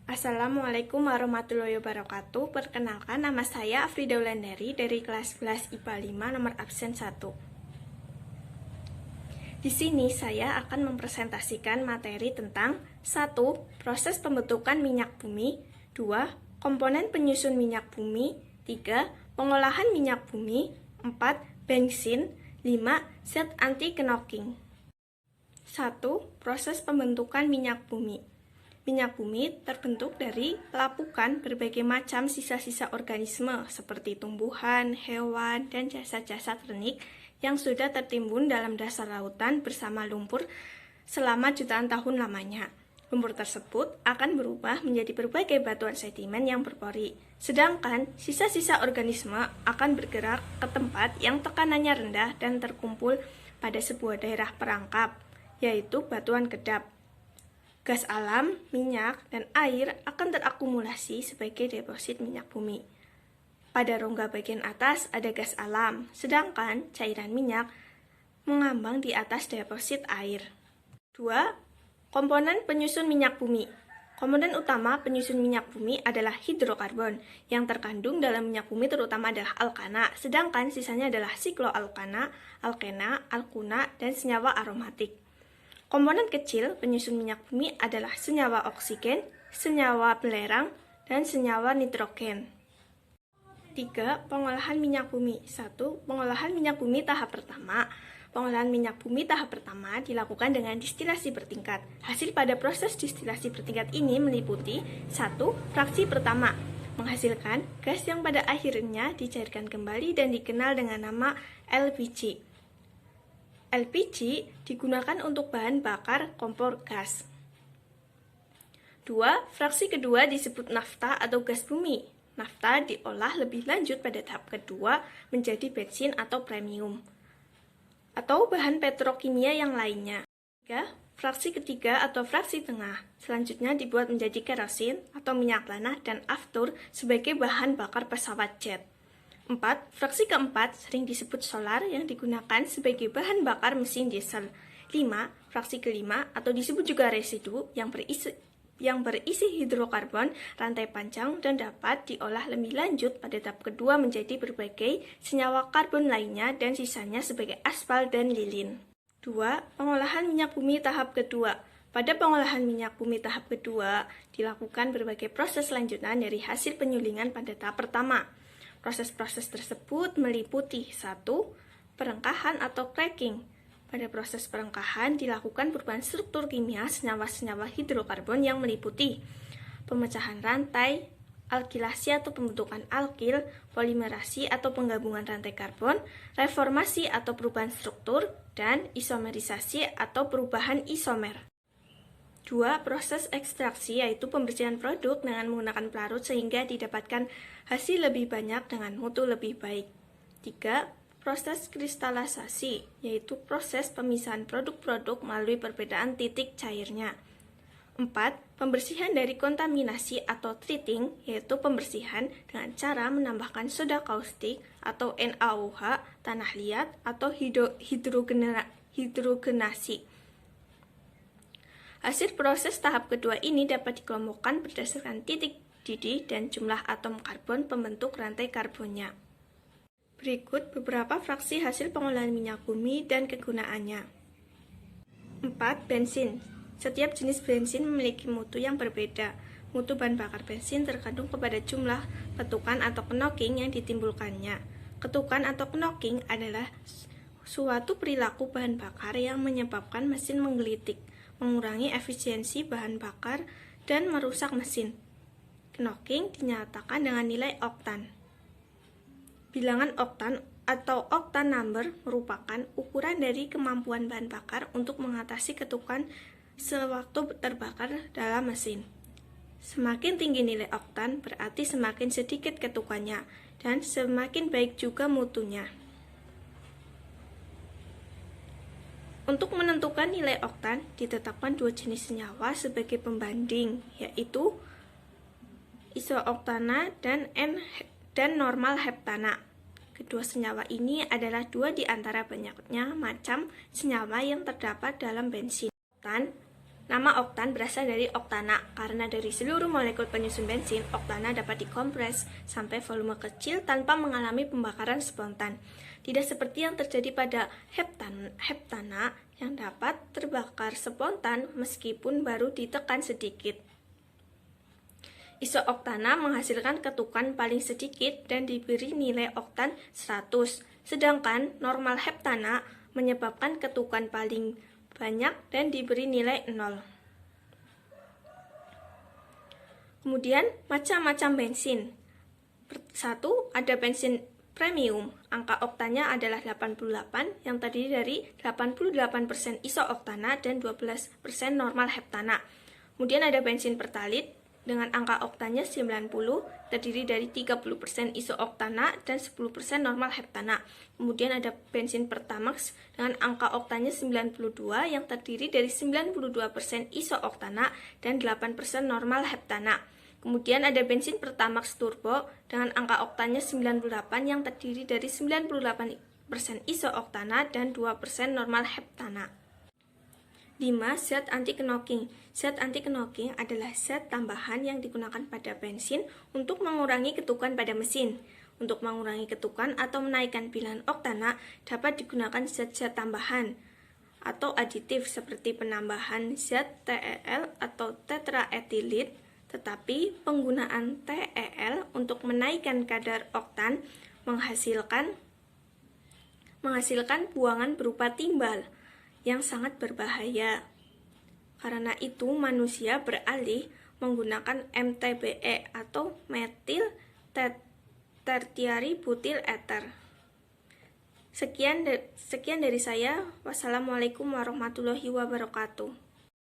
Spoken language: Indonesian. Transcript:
Assalamualaikum warahmatullahi wabarakatuh. Perkenalkan, nama saya Afrida Wulandari dari kelas 11 IPA 5 nomor absen 1. Di sini saya akan mempresentasikan materi tentang 1. Proses pembentukan minyak bumi, 2. Komponen penyusun minyak bumi, 3. Pengolahan minyak bumi, 4. Bensin, 5. Zat anti-knocking. 1. Proses pembentukan minyak bumi. Minyak bumi terbentuk dari lapukan berbagai macam sisa-sisa organisme seperti tumbuhan, hewan, dan jasad-jasad renik yang sudah tertimbun dalam dasar lautan bersama lumpur selama jutaan tahun lamanya. Lumpur tersebut akan berubah menjadi berbagai batuan sedimen yang berpori. Sedangkan sisa-sisa organisme akan bergerak ke tempat yang tekanannya rendah dan terkumpul pada sebuah daerah perangkap, yaitu batuan kedap. Gas alam, minyak, dan air akan terakumulasi sebagai deposit minyak bumi. Pada rongga bagian atas ada gas alam, sedangkan cairan minyak mengambang di atas deposit air. 2. Komponen penyusun minyak bumi. Komponen utama penyusun minyak bumi adalah hidrokarbon, yang terkandung dalam minyak bumi terutama adalah alkana, sedangkan sisanya adalah sikloalkana, alkena, alkuna, dan senyawa aromatik. Komponen kecil penyusun minyak bumi adalah senyawa oksigen, senyawa belerang, dan senyawa nitrogen. 3. Pengolahan minyak bumi. 1. Pengolahan minyak bumi tahap pertama. Pengolahan minyak bumi tahap pertama dilakukan dengan distilasi bertingkat. Hasil pada proses distilasi bertingkat ini meliputi 1. Fraksi pertama, menghasilkan gas yang pada akhirnya dicairkan kembali dan dikenal dengan nama LPG. LPG digunakan untuk bahan bakar kompor gas. 2. Fraksi kedua disebut nafta atau gas bumi. Nafta diolah lebih lanjut pada tahap kedua menjadi bensin atau premium, atau bahan petrokimia yang lainnya. 3. Fraksi ketiga atau fraksi tengah selanjutnya dibuat menjadi kerosin atau minyak tanah dan aftur sebagai bahan bakar pesawat jet. 4. Fraksi keempat sering disebut solar yang digunakan sebagai bahan bakar mesin diesel. 5. Fraksi kelima atau disebut juga residu yang berisi hidrokarbon rantai panjang dan dapat diolah lebih lanjut pada tahap kedua menjadi berbagai senyawa karbon lainnya dan sisanya sebagai aspal dan lilin. 2. Pengolahan minyak bumi tahap kedua. Pada pengolahan minyak bumi tahap kedua dilakukan berbagai proses lanjutan dari hasil penyulingan pada tahap pertama. Proses-proses tersebut meliputi 1. Perengkahan atau cracking. Pada proses perengkahan dilakukan perubahan struktur kimia senyawa-senyawa hidrokarbon yang meliputi pemecahan rantai, alkilasi atau pembentukan alkil, polimerasi atau penggabungan rantai karbon, reformasi atau perubahan struktur, dan isomerisasi atau perubahan isomer. 2. Proses ekstraksi yaitu pembersihan produk dengan menggunakan pelarut sehingga didapatkan hasil lebih banyak dengan mutu lebih baik. 3. Proses kristalisasi yaitu proses pemisahan produk-produk melalui perbedaan titik cairnya. 4. Pembersihan dari kontaminasi atau treating yaitu pembersihan dengan cara menambahkan soda kaustik atau NaOH, tanah liat, atau hidrogenasi. Hasil proses tahap kedua ini dapat dikelompokkan berdasarkan titik didih dan jumlah atom karbon pembentuk rantai karbonnya. Berikut beberapa fraksi hasil pengolahan minyak bumi dan kegunaannya. 4. Bensin. Setiap jenis bensin memiliki mutu yang berbeda. Mutu bahan bakar bensin tergantung kepada jumlah ketukan atau knocking yang ditimbulkannya. Ketukan atau knocking adalah suatu perilaku bahan bakar yang menyebabkan mesin menggelitik, mengurangi efisiensi bahan bakar, dan merusak mesin. Knocking dinyatakan dengan nilai oktan. Bilangan oktan atau octane number merupakan ukuran dari kemampuan bahan bakar untuk mengatasi ketukan sewaktu terbakar dalam mesin. Semakin tinggi nilai oktan berarti semakin sedikit ketukannya dan semakin baik juga mutunya. Untuk menentukan nilai oktan, ditetapkan dua jenis senyawa sebagai pembanding, yaitu isooktana dan normal heptana. Kedua senyawa ini adalah dua di antara banyaknya macam senyawa yang terdapat dalam bensin. Oktan Nama oktan berasal dari oktana, karena dari seluruh molekul penyusun bensin, oktana dapat dikompres sampai volume kecil tanpa mengalami pembakaran spontan. Tidak seperti yang terjadi pada heptana yang dapat terbakar spontan meskipun baru ditekan sedikit. Isooktana menghasilkan ketukan paling sedikit dan diberi nilai oktan 100, sedangkan normal heptana menyebabkan ketukan paling banyak dan diberi nilai 0. Kemudian macam-macam bensin. 1. Ada bensin premium, angka oktannya adalah 88 yang terdiri dari 88% isooktana dan 12% normal heptana. Kemudian ada bensin pertalit dengan angka oktannya 90, terdiri dari 30% isooktana dan 10% normal heptana. Kemudian ada bensin Pertamax dengan angka oktannya 92 yang terdiri dari 92% isooktana dan 8% normal heptana. Kemudian ada bensin Pertamax Turbo dengan angka oktannya 98 yang terdiri dari 98% isooktana dan 2% normal heptana. 5. Zat anti-knocking. Zat anti-knocking adalah zat tambahan yang digunakan pada bensin untuk mengurangi ketukan pada mesin. Untuk mengurangi ketukan atau menaikkan bilangan oktana dapat digunakan zat-zat tambahan atau aditif seperti penambahan zat TEL atau tetraetilit, tetapi penggunaan TEL untuk menaikkan kadar oktan menghasilkan buangan berupa timbal yang sangat berbahaya. Karena itu, manusia beralih menggunakan MTBE atau metil tertiary butyl ether. Sekian dari saya. Wassalamualaikum warahmatullahi wabarakatuh.